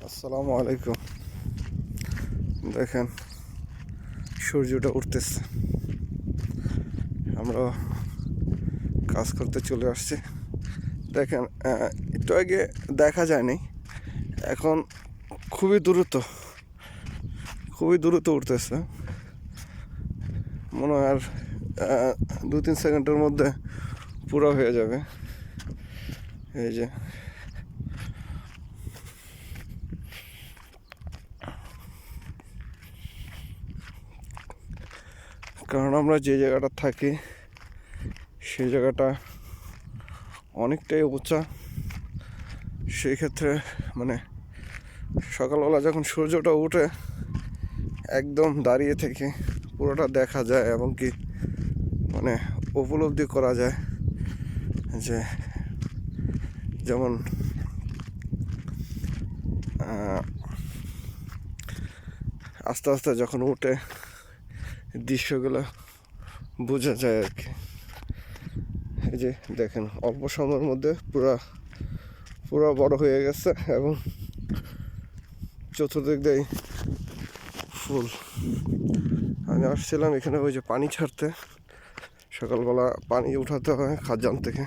আসসালামু আলাইকুম। দেখেন সূর্যটা উঠতেছে, আমরা কাজ করতে চলে আসছি। দেখেন একটু আগে দেখা যায়নি, এখন খুবই দ্রুত উঠতেছে। মনে হয় আর 2-3 সেকেন্ডের মধ্যে পুরো হয়ে যাবে। এই যে কারণ আমরা যে জায়গাটা থাকি সেই জায়গাটা অনেকটাই উঁচা। সেই ক্ষেত্রে মানে সকালবেলা যখন সূর্যটা উঠে একদম দাঁড়িয়ে থেকে পুরোটা দেখা যায় এবং কি মানে উপলব্ধি করা যায় যে যেমন আস্তে আস্তে যখন উঠে দৃশ্যগুলো বোঝা যায় আর কি। এই যে দেখেন অল্প সময়ের মধ্যে পুরো বড় হয়ে গেছে এবং চতুর্দিক দিয়ে ফুল। আমি আসছিলাম এখানে ওই যে পানি ছাড়তে, সকালবেলা পানি উঠাতে হয় খাজান থেকে।